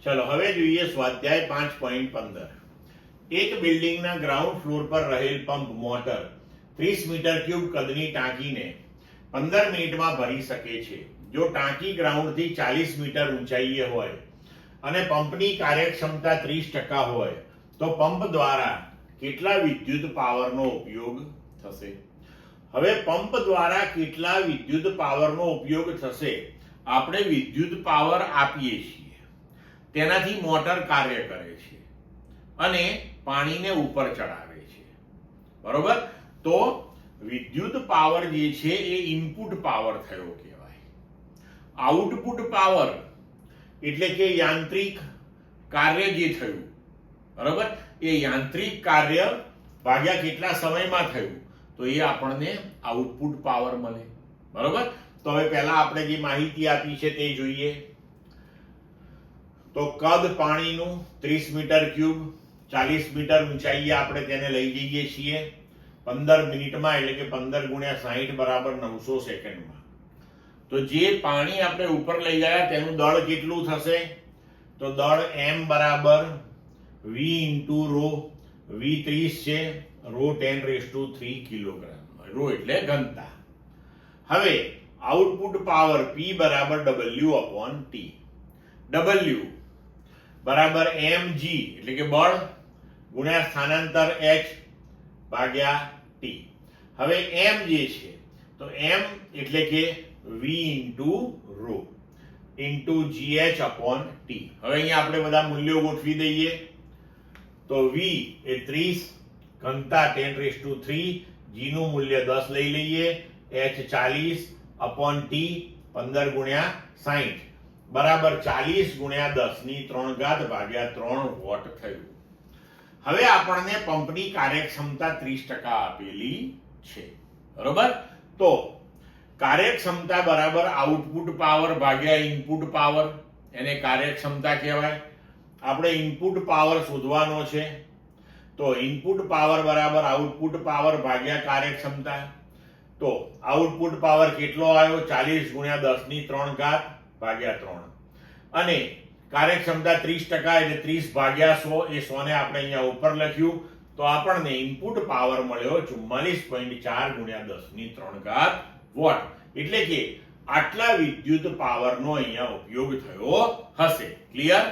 ચલો હવે જોઈએ સ્વાધ્યાય 5.15. એક બિલ્ડિંગના ગ્રાઉન્ડ ફ્લોર પર રહેલ પંપ મોટર 30 મીટર ક્યુબ કદની ટાંકીને 15 મિનિટમાં ભરી શકે છે. જો ટાંકી ગ્રાઉન્ડથી 40 મીટર ઊંચાઈએ હોય અને પંપની કાર્યક્ષમતા 30% હોય તો પંપ દ્વારા કેટલા વિદ્યુત પાવરનો ઉપયોગ થશે? હવે પંપ દ્વારા કેટલા વિદ્યુત પાવરનો ઉપયોગ થશે? આપણે વિદ્યુત પાવર આપીએ છીએ, તેનાથી મોટર કાર્ય કરે છે અને પાણીને ઉપર ચડાવે છે, બરોબર? તો વિદ્યુત પાવર જે છે એ ઇનપુટ પાવર થયો કહેવાય. આઉટપુટ પાવર એટલે કે યાંત્રિક કાર્ય જે થયું, બરોબર, એ યાંત્રિક કાર્ય ભાગ્યા કેટલા સમયમાં થયું તો એ આપણને આઉટપુટ પાવર મળે, બરોબર? તો હવે પહેલા આપણે જે માહિતી આપી છે તે જોઈએ. તો કદ પાણીનું 30 મીટર ક્યુબ, 40 મીટર ઊંચાઈએ આપણે તેને લઈ જઈએ છીએ 15 મિનિટમાં, એટલે કે 15 ગુણ્યા 60 બરાબર 900 સેકન્ડમાં. તો જે પાણી આપણે ઉપર લઈ ગયા તેનું દળ કેટલું થશે? તો દળ m બરાબર v ઇન્ટુ રો. v 30 છે, રો 10⁻³ કિલોગ્રામ. રો એટલે ઘનતા. હવે આઉટપુટ પાવર p બરાબર w અપોન t. w બરાબર mg એટલે કે બળ ગુણ્યા સ્થાનાંતર h ભાગ્યા t. હવે m જે છે તો m એટલે કે v into row into gh upon t. હવે અહીંયા આપણે બધા મૂલ્યો ગોઠવી દઈએ. તો v એ 30, ઘનતા 10⁻³, g નું મૂલ્ય 10 લઈ લઈએ, h 40 અપોન t 15 ગુણ્યા 60 બરાબર 40 ગુણ્યા 10⁻³ ભાગ્યા 3 વોટ થયું. હવે આપણને પંપની કાર્યક્ષમતા 30% આપેલી છે, બરોબર? તો કાર્યક્ષમતા બરાબર આઉટપુટ પાવર ભાગ્યા ઇનપુટ પાવર, એને કાર્યક્ષમતા કહેવાય. આપણે ઇનપુટ પાવર શોધવાનો છે, તો ઇનપુટ પાવર બરાબર આઉટપુટ પાવર ભાગ્યા કાર્યક્ષમતા. તો આઉટપુટ પાવર કેટલો આવ્યો? 40 ગુણ્યા 10⁻³ ભાગ્યા 3 અને કાર્યક્ષમતા 30% એટલે 30 ભાગ્યા 100. એ 100 ને આપણે અહીંયા ઉપર લખ્યું તો આપણને ઇનપુટ પાવર મળ્યો 44.4 ગુણ્યા 10⁻³ વોટ. એટલે કે આટલા વિદ્યુત પાવરનો અહીંયા ઉપયોગ થયો હશે. ક્લિયર?